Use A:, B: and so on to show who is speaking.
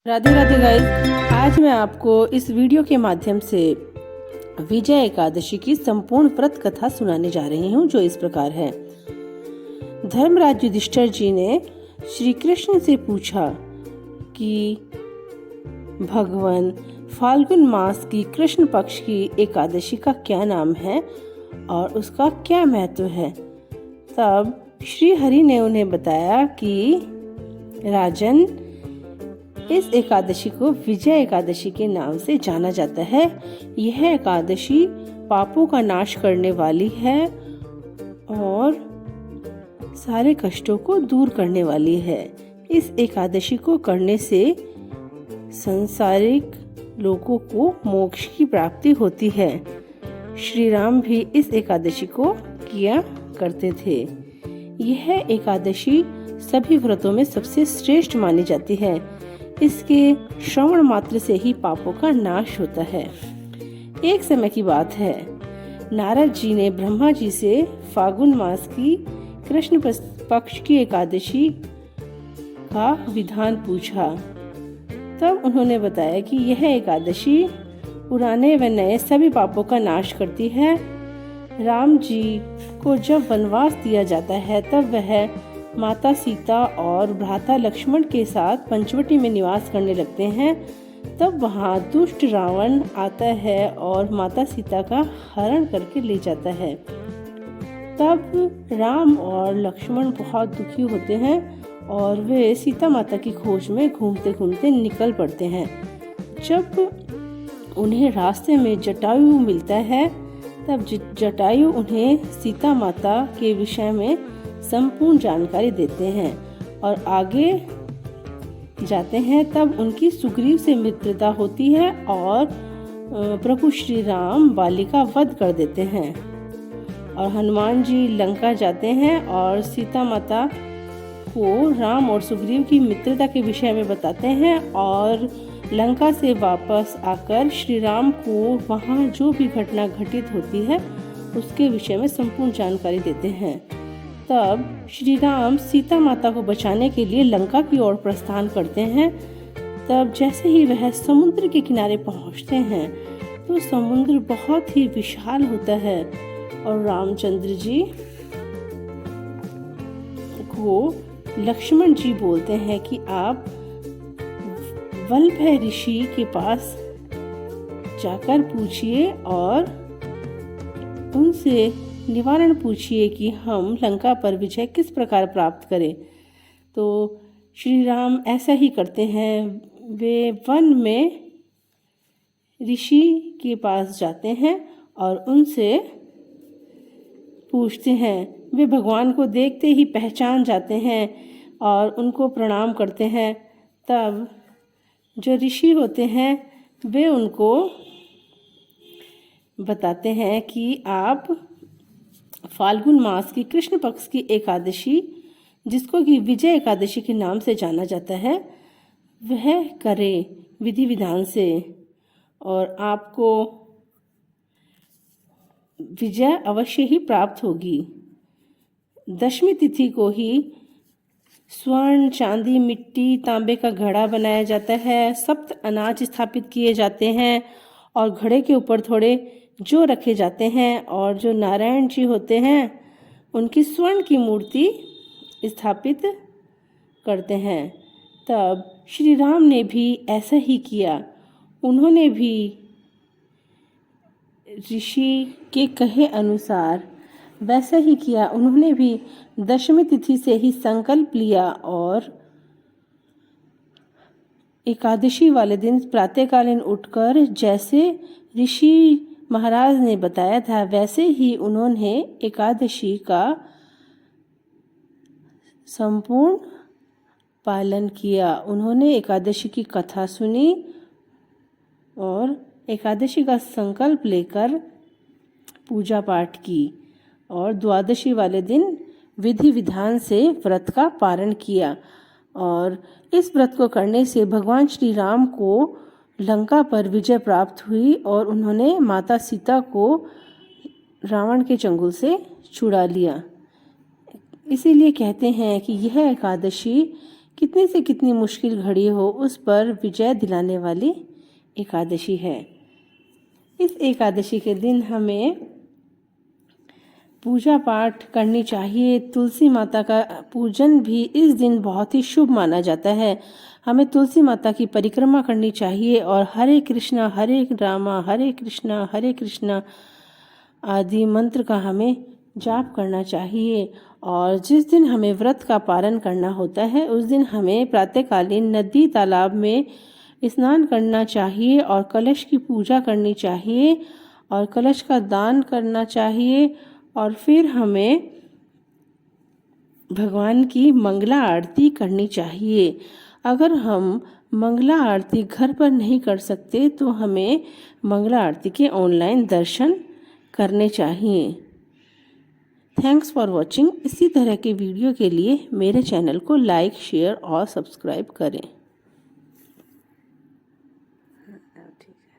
A: Radhe Radhe guys. आज मैं आपको इस वीडियो के माध्यम से विजय एकादशी की संपूर्ण व्रत कथा सुनाने जा रही हूँ, जो इस प्रकार है। धर्मराज युधिष्ठिर जी ने श्री कृष्ण से पूछा कि भगवान, फाल्गुन मास की कृष्ण पक्ष की एकादशी का क्या नाम है और उसका क्या महत्व है। तब श्री हरि ने उन्हें बताया कि राजन, इस एकादशी को विजय एकादशी के नाम से जाना जाता है। यह एकादशी पापों का नाश करने वाली है और सारे कष्टों को दूर करने वाली है। इस एकादशी को करने से सांसारिक लोगों को मोक्ष की प्राप्ति होती है। श्री राम भी इस एकादशी को किया करते थे। यह एकादशी सभी व्रतों में सबसे श्रेष्ठ मानी जाती है। इसके श्रवण मात्र से ही पापों का नाश होता है। एक समय की बात है, नारद जी ने ब्रह्मा जी से फाल्गुन मास की कृष्ण पक्ष की एकादशी का विधान पूछा। तब उन्होंने बताया कि यह एकादशी पुराने व नए सभी पापों का नाश करती है। राम जी को जब वनवास दिया जाता है, तब वह माता सीता और भ्राता लक्ष्मण के साथ पंचवटी में निवास करने लगते हैं। तब वहाँ दुष्ट रावण आता है और माता सीता का हरण करके ले जाता है। तब राम और लक्ष्मण बहुत दुखी होते हैं और वे सीता माता की खोज में घूमते घूमते निकल पड़ते हैं। जब उन्हें रास्ते में जटायु मिलता है, तब जटायु उन्हें सीता माता के विषय में संपूर्ण जानकारी देते हैं और आगे जाते हैं। तब उनकी सुग्रीव से मित्रता होती है और प्रभु श्री राम बाली का वध कर देते हैं। और हनुमान जी लंका जाते हैं और सीता माता को राम और सुग्रीव की मित्रता के विषय में बताते हैं और लंका से वापस आकर श्री राम को वहाँ जो भी घटना घटित होती है उसके विषय में संपूर्ण जानकारी देते हैं। तब श्री राम सीता माता को बचाने के लिए लंका की ओर प्रस्थान करते हैं। तब जैसे ही वह समुद्र के किनारे पहुंचते हैं, तो समुद्र बहुत ही विशाल होता है और रामचंद्र जी को लक्ष्मण जी बोलते हैं कि आप वल्लभ ऋषि के पास जाकर पूछिए और उनसे निवारण पूछिए कि हम लंका पर विजय किस प्रकार प्राप्त करें। तो श्री राम ऐसा ही करते हैं। वे वन में ऋषि के पास जाते हैं और उनसे पूछते हैं। वे भगवान को देखते ही पहचान जाते हैं और उनको प्रणाम करते हैं। तब जो ऋषि होते हैं वे उनको बताते हैं कि आप फाल्गुन मास की कृष्ण पक्ष की एकादशी, जिसको कि विजय एकादशी के नाम से जाना जाता है, वह करें विधि विधान से और आपको विजय अवश्य ही प्राप्त होगी। दशमी तिथि को ही स्वर्ण, चांदी, मिट्टी, तांबे का घड़ा बनाया जाता है। सप्त अनाज स्थापित किए जाते हैं और घड़े के ऊपर थोड़े जो रखे जाते हैं और जो नारायण जी होते हैं उनकी स्वर्ण की मूर्ति स्थापित करते हैं। तब श्री राम ने भी ऐसा ही किया। उन्होंने भी ऋषि के कहे अनुसार वैसा ही किया। उन्होंने भी दशमी तिथि से ही संकल्प लिया और एकादशी वाले दिन प्रातःकालीन उठकर जैसे ऋषि महाराज ने बताया था, वैसे ही उन्होंने एकादशी का संपूर्ण पालन किया। उन्होंने एकादशी की कथा सुनी और एकादशी का संकल्प लेकर पूजा पाठ की और द्वादशी वाले दिन विधि विधान से व्रत का पारण किया। और इस व्रत को करने से भगवान श्री राम को लंका पर विजय प्राप्त हुई और उन्होंने माता सीता को रावण के चंगुल से छुड़ा लिया। इसीलिए कहते हैं कि यह एकादशी कितनी से कितनी मुश्किल घड़ी हो उस पर विजय दिलाने वाली एकादशी है। इस एकादशी के दिन हमें पूजा पाठ करनी चाहिए। तुलसी माता का पूजन भी इस दिन बहुत ही शुभ माना जाता है। हमें तुलसी माता की परिक्रमा करनी चाहिए और हरे कृष्णा हरे रामा हरे कृष्णा आदि मंत्र का हमें जाप करना चाहिए। और जिस दिन हमें व्रत का पालन करना होता है उस दिन हमें प्रातःकालीन नदी तालाब में स्नान करना चाहिए और कलश की पूजा करनी चाहिए और कलश का दान करना चाहिए। और फिर हमें भगवान की मंगला आरती करनी चाहिए। अगर हम मंगला आरती घर पर नहीं कर सकते तो हमें मंगला आरती के ऑनलाइन दर्शन करने चाहिए। Thanks for watching. इसी तरह के वीडियो के लिए मेरे चैनल को लाइक, शेयर और सब्सक्राइब करें। ठीक है।